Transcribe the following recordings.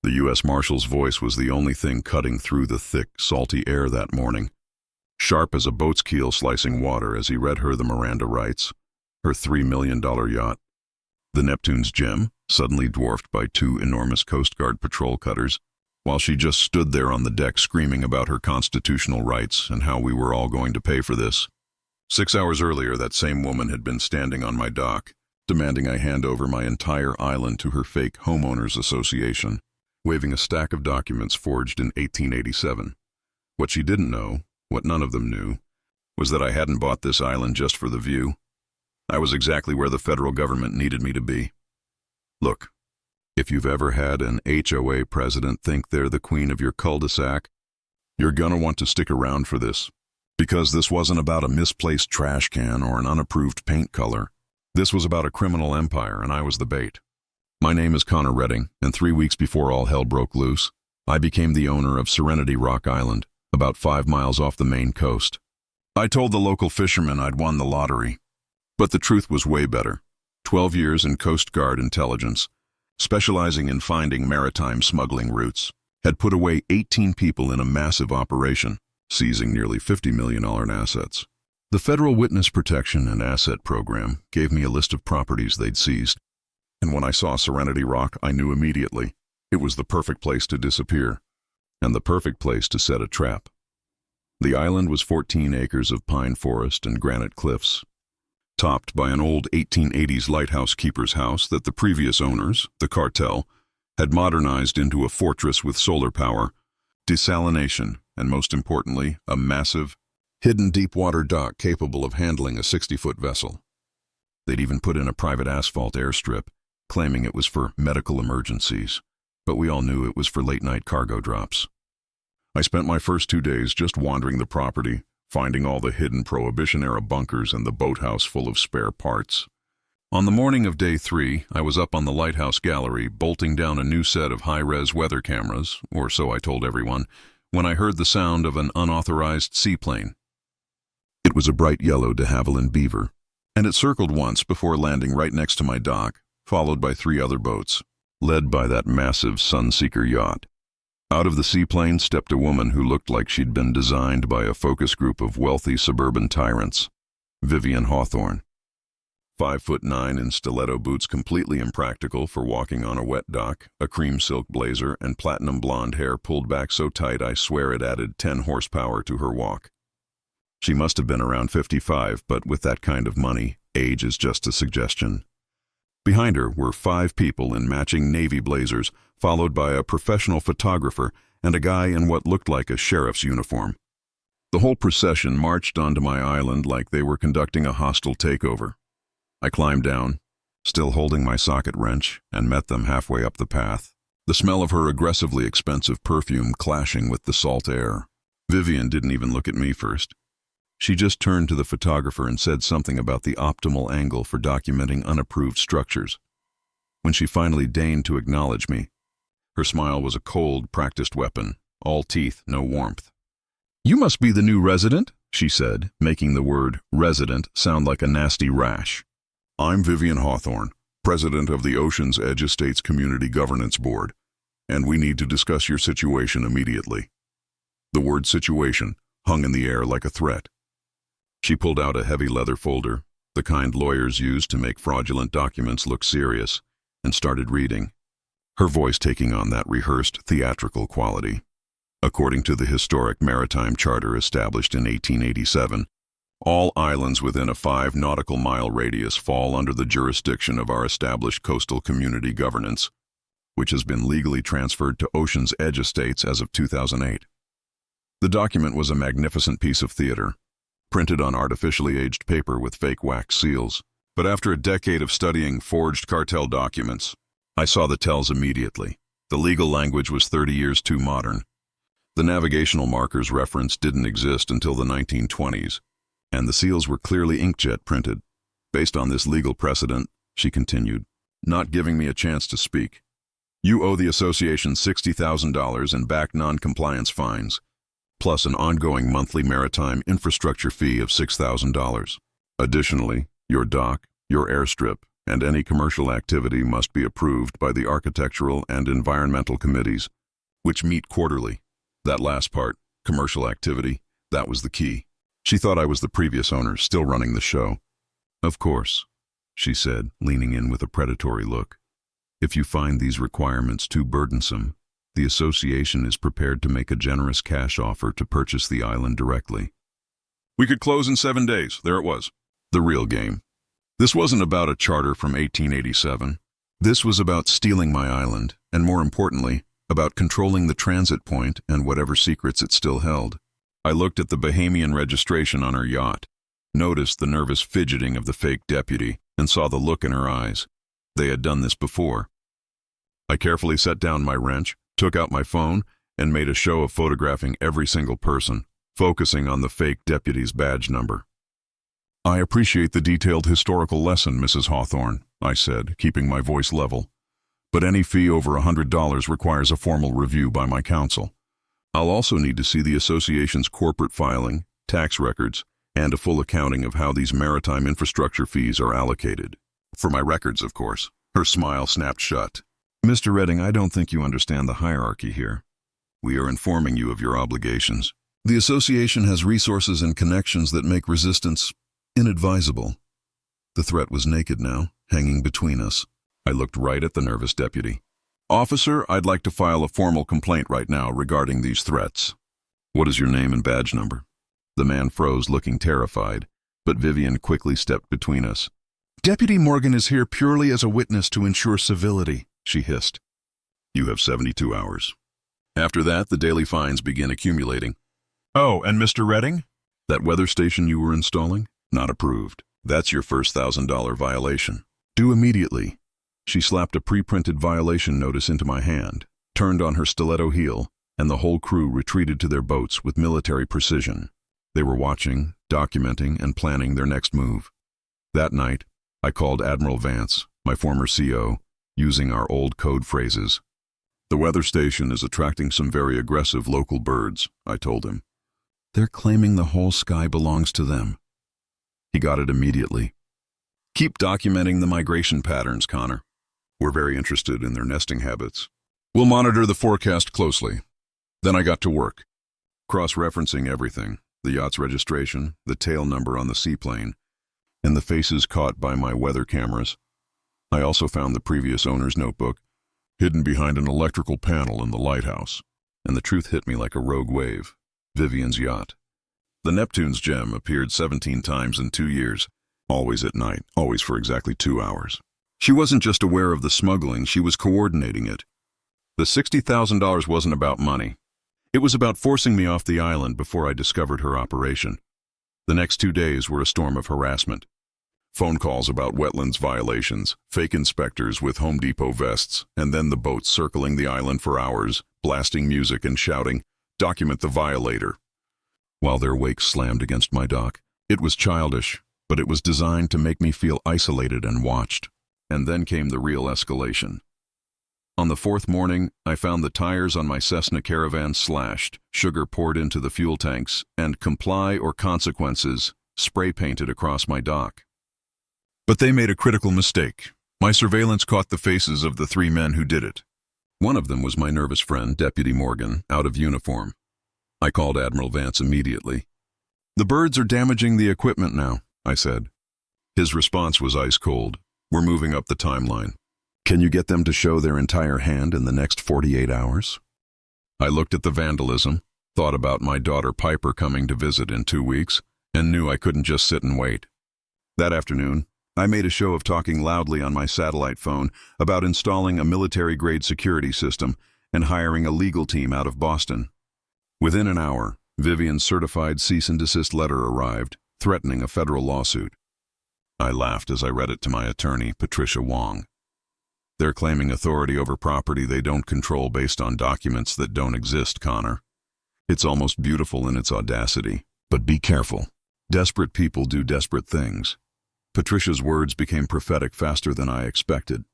The U.S. Marshal's voice was the only thing cutting through the thick, salty air that morning, sharp as a boat's keel slicing water as he read her the Miranda rights, her $3 million yacht, the Neptune's gem, suddenly dwarfed by two enormous Coast Guard patrol cutters, while she just stood there on the deck screaming about her constitutional rights and how we were all going to pay for this. 6 hours earlier, that same woman had been standing on my dock, demanding I hand over my entire island to her fake homeowners association, waving a stack of documents forged in 1887. What she didn't know, what none of them knew, was that I hadn't bought this island just for the view. I was exactly where the federal government needed me to be. Look, if you've ever had an HOA president think they're the queen of your cul-de-sac, you're gonna want to stick around for this. Because this wasn't about a misplaced trash can or an unapproved paint color. This was about a criminal empire, and I was the bait. My name is Connor Redding, and 3 weeks before all hell broke loose, I became the owner of Serenity Rock Island, about 5 miles off the Maine coast. I told the local fishermen I'd won the lottery. But the truth was way better. 12 years in Coast Guard intelligence, specializing in finding maritime smuggling routes, had put away 18 people in a massive operation, seizing nearly $50 million in assets. The Federal Witness Protection and Asset Program gave me a list of properties they'd seized, and when I saw Serenity Rock, I knew immediately it was the perfect place to disappear, and the perfect place to set a trap. The island was 14 acres of pine forest and granite cliffs, topped by an old 1880s lighthouse keeper's house that the previous owners, the cartel, had modernized into a fortress with solar power, desalination, and most importantly, a massive, hidden deep-water dock capable of handling a 60-foot vessel. They'd even put in a private asphalt airstrip, claiming it was for medical emergencies, but we all knew it was for late-night cargo drops. I spent my first 2 days just wandering the property, finding all the hidden Prohibition-era bunkers and the boathouse full of spare parts. On the morning of day 3, I was up on the lighthouse gallery, bolting down a new set of high-res weather cameras, or so I told everyone, when I heard the sound of an unauthorized seaplane. It was a bright yellow de Havilland Beaver, and it circled once before landing right next to my dock, followed by 3 other boats, led by that massive Sunseeker yacht. Out of the seaplane stepped a woman who looked like she'd been designed by a focus group of wealthy suburban tyrants, Vivian Hawthorne. 5'9" in stiletto boots completely impractical for walking on a wet dock, a cream silk blazer, and platinum blonde hair pulled back so tight I swear it added 10 horsepower to her walk. She must have been around 55, but with that kind of money, age is just a suggestion. Behind her were 5 people in matching navy blazers, followed by a professional photographer and a guy in what looked like a sheriff's uniform. The whole procession marched onto my island like they were conducting a hostile takeover. I climbed down, still holding my socket wrench, and met them halfway up the path, the smell of her aggressively expensive perfume clashing with the salt air. Vivian didn't even look at me first. She just turned to the photographer and said something about the optimal angle for documenting unapproved structures. When she finally deigned to acknowledge me, her smile was a cold, practiced weapon, all teeth, no warmth. "You must be the new resident," she said, making the word resident sound like a nasty rash. "I'm Vivian Hawthorne, president of the Ocean's Edge Estates Community Governance Board, and we need to discuss your situation immediately." The word situation hung in the air like a threat. She pulled out a heavy leather folder, the kind lawyers use to make fraudulent documents look serious, and started reading, her voice taking on that rehearsed theatrical quality. According to the historic maritime charter established in 1887, all islands within a 5 nautical mile radius fall under the jurisdiction of our established coastal community governance, which has been legally transferred to Ocean's Edge Estates as of 2008. The document was a magnificent piece of theater, printed on artificially aged paper with fake wax seals. But after a decade of studying forged cartel documents, I saw the tells immediately. The legal language was 30 years too modern. The navigational markers referenced didn't exist until the 1920s, and the seals were clearly inkjet printed. Based on this legal precedent, she continued, not giving me a chance to speak, "You owe the association $60,000 in back non-compliance fines, plus an ongoing monthly maritime infrastructure fee of $6,000. Additionally, your dock, your airstrip, and any commercial activity must be approved by the architectural and environmental committees, which meet quarterly. That last part, commercial activity, that was the key. She thought I was the previous owner, still running the show. Of course, she said, leaning in with a predatory look. If you find these requirements too burdensome, the association is prepared to make a generous cash offer to purchase the island directly. We could close in 7 days. There it was. The real game. This wasn't about a charter from 1887. This was about stealing my island, and more importantly, about controlling the transit point and whatever secrets it still held. I looked at the Bahamian registration on her yacht, noticed the nervous fidgeting of the fake deputy, and saw the look in her eyes. They had done this before. I carefully set down my wrench, took out my phone, and made a show of photographing every single person, focusing on the fake deputy's badge number. I appreciate the detailed historical lesson, Mrs. Hawthorne, I said, keeping my voice level. But any fee over $100 requires a formal review by my counsel. I'll also need to see the association's corporate filing, tax records, and a full accounting of how these maritime infrastructure fees are allocated. For my records, of course. Her smile snapped shut. Mr. Redding, I don't think you understand the hierarchy here. We are informing you of your obligations. The association has resources and connections that make resistance inadvisable. The threat was naked now, hanging between us. I looked right at the nervous deputy. Officer, I'd like to file a formal complaint right now regarding these threats. What is your name and badge number? The man froze, looking terrified, but Vivian quickly stepped between us. Deputy Morgan is here purely as a witness to ensure civility, she hissed. You have 72 hours. After that, the daily fines begin accumulating. Oh, and Mr. Redding? That weather station you were installing? Not approved. That's your first $1,000 violation. Due immediately. She slapped a pre-printed violation notice into my hand, turned on her stiletto heel, and the whole crew retreated to their boats with military precision. They were watching, documenting, and planning their next move. That night, I called Admiral Vance, my former CO, using our old code phrases. The weather station is attracting some very aggressive local birds, I told him. They're claiming the whole sky belongs to them. He got it immediately. Keep documenting the migration patterns, Connor. We're very interested in their nesting habits. We'll monitor the forecast closely. Then I got to work, cross-referencing everything, the yacht's registration, the tail number on the seaplane, and the faces caught by my weather cameras. I also found the previous owner's notebook, hidden behind an electrical panel in the lighthouse, and the truth hit me like a rogue wave. Vivian's yacht. The Neptune's gem appeared 17 times in 2 years, always at night, always for exactly 2 hours. She wasn't just aware of the smuggling, she was coordinating it. The $60,000 wasn't about money. It was about forcing me off the island before I discovered her operation. The next 2 days were a storm of harassment. Phone calls about wetlands violations, fake inspectors with Home Depot vests, and then the boats circling the island for hours, blasting music and shouting, "Document the violator." While their wakes slammed against my dock, it was childish, but it was designed to make me feel isolated and watched. And then came the real escalation. On the 4th morning, I found the tires on my Cessna Caravan slashed, sugar poured into the fuel tanks, and "comply or consequences" spray-painted across my dock. But they made a critical mistake. My surveillance caught the faces of the 3 men who did it. One of them was my nervous friend, Deputy Morgan, out of uniform. I called Admiral Vance immediately. "The birds are damaging the equipment now," I said. His response was ice cold. "We're moving up the timeline. Can you get them to show their entire hand in the next 48 hours? I looked at the vandalism, thought about my daughter Piper coming to visit in 2 weeks, and knew I couldn't just sit and wait. That afternoon, I made a show of talking loudly on my satellite phone about installing a military-grade security system and hiring a legal team out of Boston. Within an hour, Vivian's certified cease-and-desist letter arrived, threatening a federal lawsuit. I laughed as I read it to my attorney, Patricia Wong. They're claiming authority over property they don't control based on documents that don't exist, Connor. It's almost beautiful in its audacity, but be careful. Desperate people do desperate things. Patricia's words became prophetic faster than I expected.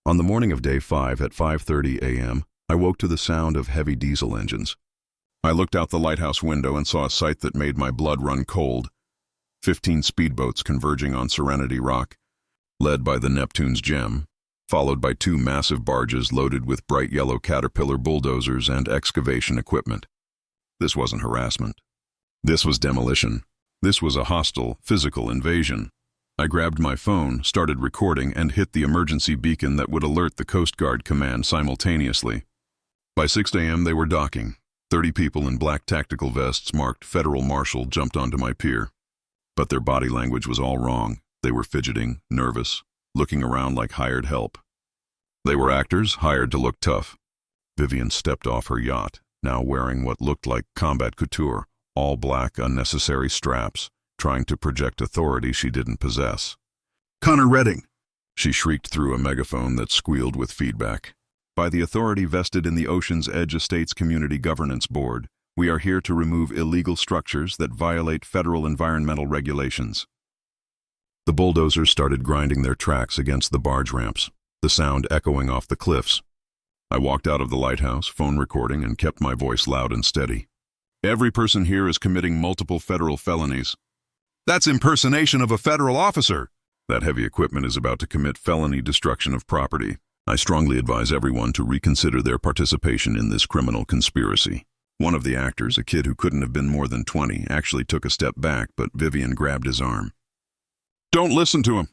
On the morning of day 5 at 5:30 a.m., I woke to the sound of heavy diesel engines. I looked out the lighthouse window and saw a sight that made my blood run cold. 15 speedboats converging on Serenity Rock. led by the Neptune's gem, followed by two massive barges loaded with bright yellow Caterpillar bulldozers and excavation equipment. This wasn't harassment. This was demolition. This was a hostile, physical invasion. I grabbed my phone, started recording, and hit the emergency beacon that would alert the Coast Guard command simultaneously. By 6 a.m. they were docking. 30 people in black tactical vests marked Federal Marshal jumped onto my pier. But their body language was all wrong. They were fidgeting, nervous, looking around like hired help. They were actors, hired to look tough. Vivian stepped off her yacht, now wearing what looked like combat couture, all black, unnecessary straps, trying to project authority she didn't possess. "Connor Redding!" she shrieked through a megaphone that squealed with feedback. "By the authority vested in the Ocean's Edge Estates Community Governance Board, we are here to remove illegal structures that violate federal environmental regulations." The bulldozers started grinding their tracks against the barge ramps, the sound echoing off the cliffs. I walked out of the lighthouse, phone recording, and kept my voice loud and steady. "Every person here is committing multiple federal felonies." "That's impersonation of a federal officer." "That heavy equipment is about to commit felony destruction of property. I strongly advise everyone to reconsider their participation in this criminal conspiracy." One of the actors, a kid who couldn't have been more than 20, actually took a step back, but Vivian grabbed his arm. "Don't listen to him.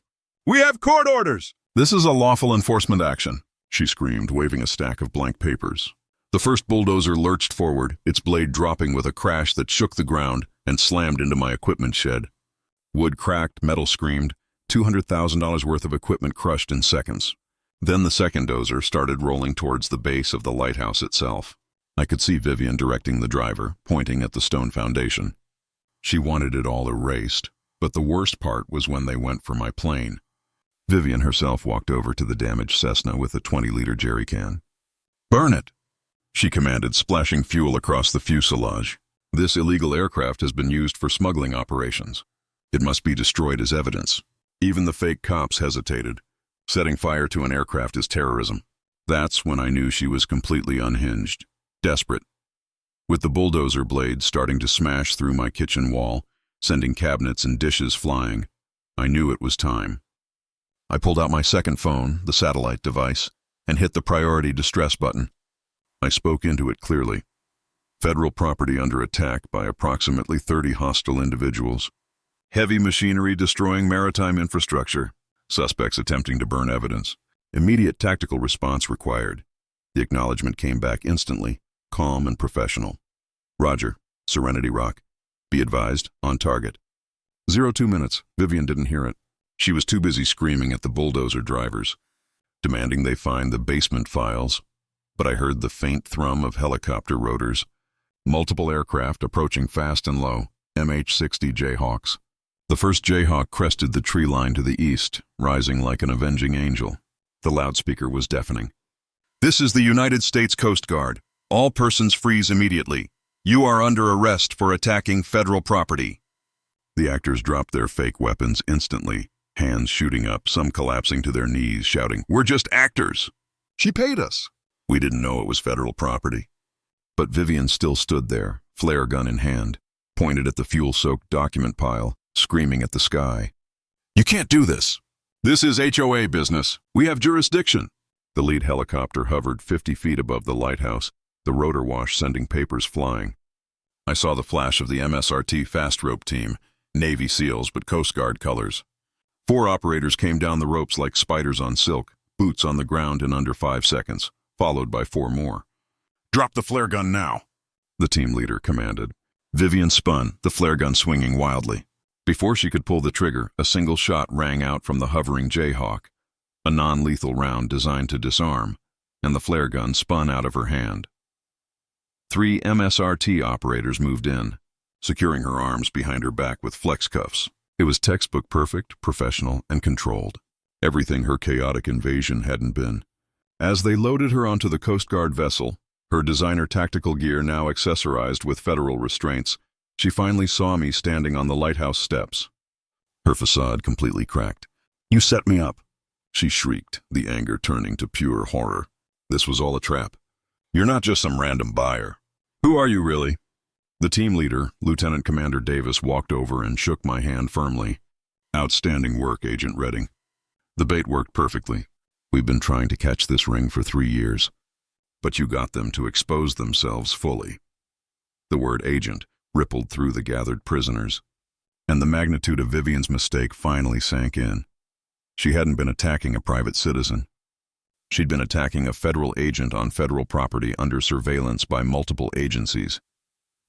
We have court orders." "This is a lawful enforcement action," she screamed, waving a stack of blank papers. The first bulldozer lurched forward, its blade dropping with a crash that shook the ground and slammed into my equipment shed. Wood cracked, metal screamed, $200,000 worth of equipment crushed in seconds. Then the second dozer started rolling towards the base of the lighthouse itself. I could see Vivian directing the driver, pointing at the stone foundation. She wanted it all erased, but the worst part was when they went for my plane. Vivian herself walked over to the damaged Cessna with a 20-liter jerry can. "Burn it!" she commanded, splashing fuel across the fuselage. "This illegal aircraft has been used for smuggling operations. It must be destroyed as evidence." Even the fake cops hesitated. Setting fire to an aircraft is terrorism. That's when I knew she was completely unhinged, desperate. With the bulldozer blades starting to smash through my kitchen wall, sending cabinets and dishes flying, I knew it was time. I pulled out my second phone, the satellite device, and hit the priority distress button. I spoke into it clearly. Federal property under attack by approximately 30 hostile individuals. Heavy machinery destroying maritime infrastructure. Suspects attempting to burn evidence. Immediate tactical response required. The acknowledgement came back instantly, calm and professional. "Roger, Serenity Rock. Be advised, on target." 02 minutes. Vivian didn't hear it. She was too busy screaming at the bulldozer drivers, demanding they find the basement files. But I heard the faint thrum of helicopter rotors. Multiple aircraft approaching fast and low, MH-60 Jayhawks. The first Jayhawk crested the tree line to the east, rising like an avenging angel. The loudspeaker was deafening. "This is the United States Coast Guard. All persons freeze immediately. You are under arrest for attacking federal property." The actors dropped their fake weapons instantly, hands shooting up, some collapsing to their knees, shouting, "We're just actors. She paid us." We didn't know it was federal property. But Vivian still stood there, flare gun in hand, pointed at the fuel-soaked document pile, screaming at the sky. "You can't do this. This is HOA business. We have jurisdiction." The lead helicopter hovered 50 feet above the lighthouse, the rotor wash sending papers flying. I saw the flash of the MSRT fast rope team, Navy SEALs but Coast Guard colors. 4 operators came down the ropes like spiders on silk, boots on the ground in under 5 seconds, followed by 4 more. "Drop the flare gun now," the team leader commanded. Vivian spun, the flare gun swinging wildly. Before she could pull the trigger, a single shot rang out from the hovering Jayhawk, a non-lethal round designed to disarm, and the flare gun spun out of her hand. 3 MSRT operators moved in, securing her arms behind her back with flex cuffs. It was textbook perfect, professional, and controlled. Everything her chaotic invasion hadn't been. As they loaded her onto the Coast Guard vessel, her designer tactical gear now accessorized with federal restraints, she finally saw me standing on the lighthouse steps. Her facade completely cracked. "You set me up," she shrieked, the anger turning to pure horror. "This was all a trap. You're not just some random buyer. Who are you really?" The team leader, Lieutenant Commander Davis, walked over and shook my hand firmly. "Outstanding work, Agent Redding. The bait worked perfectly. We've been trying to catch this ring for 3 years. But you got them to expose themselves fully. The word agent rippled through the gathered prisoners, and the magnitude of Vivian's mistake finally sank in. She hadn't been attacking a private citizen. She'd been attacking a federal agent on federal property under surveillance by multiple agencies.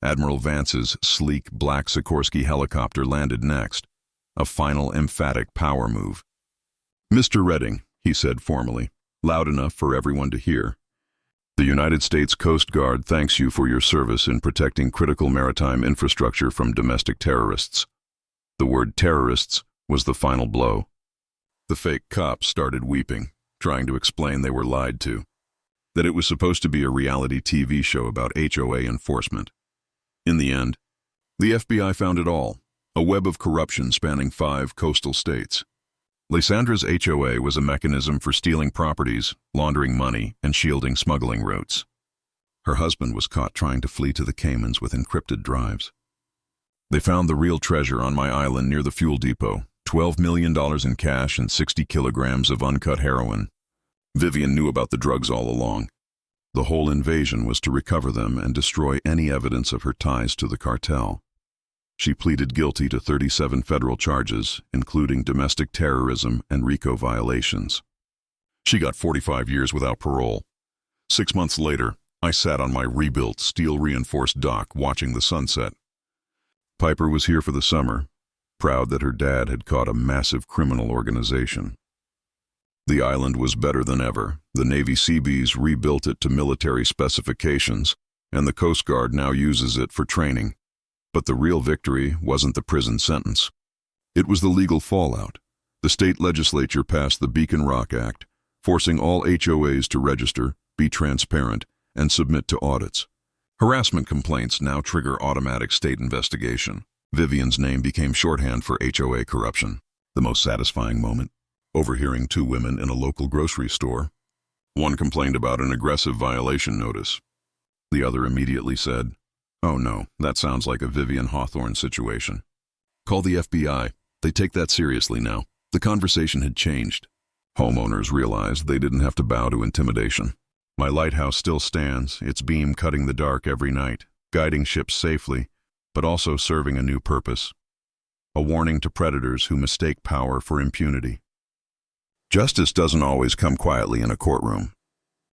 Admiral Vance's sleek black Sikorsky helicopter landed next, a final emphatic power move. "Mr. Redding," he said formally, loud enough for everyone to hear, "the United States Coast Guard thanks you for your service in protecting critical maritime infrastructure from domestic terrorists." The word terrorists was the final blow. The fake cops started weeping, trying to explain they were lied to, that it was supposed to be a reality TV show about HOA enforcement. In the end, the FBI found it all, a web of corruption spanning 5 coastal states. Lysandra's HOA was a mechanism for stealing properties, laundering money, and shielding smuggling routes. Her husband was caught trying to flee to the Caymans with encrypted drives. They found the real treasure on my island near the fuel depot, $12 million in cash and 60 kilograms of uncut heroin. Vivian knew about the drugs all along. The whole invasion was to recover them and destroy any evidence of her ties to the cartel. She pleaded guilty to 37 federal charges, including domestic terrorism and RICO violations. She got 45 years without parole. 6 months later, I sat on my rebuilt, steel-reinforced dock watching the sunset. Piper was here for the summer, proud that her dad had caught a massive criminal organization. The island was better than ever. The Navy Seabees rebuilt it to military specifications, and the Coast Guard now uses it for training. But the real victory wasn't the prison sentence. It was the legal fallout. The state legislature passed the Beacon Rock Act, forcing all HOAs to register, be transparent, and submit to audits. Harassment complaints now trigger automatic state investigation. Vivian's name became shorthand for HOA corruption. The most satisfying moment? Overhearing 2 women in a local grocery store. One complained about an aggressive violation notice. The other immediately said, "Oh no, that sounds like a Vivian Hawthorne situation. Call the FBI. They take that seriously now." The conversation had changed. Homeowners realized they didn't have to bow to intimidation. My lighthouse still stands, its beam cutting the dark every night, guiding ships safely, but also serving a new purpose. A warning to predators who mistake power for impunity. Justice doesn't always come quietly in a courtroom.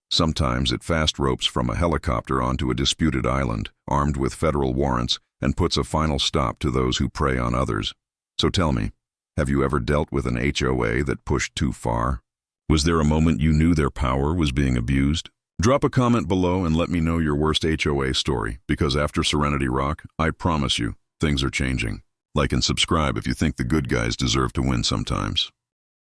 Sometimes it fast ropes from a helicopter onto a disputed island, armed with federal warrants, and puts a final stop to those who prey on others. So tell me, have you ever dealt with an HOA that pushed too far? Was there a moment you knew their power was being abused? Drop a comment below and let me know your worst HOA story, because after Serenity Rock, I promise you, things are changing. Like and subscribe if you think the good guys deserve to win sometimes.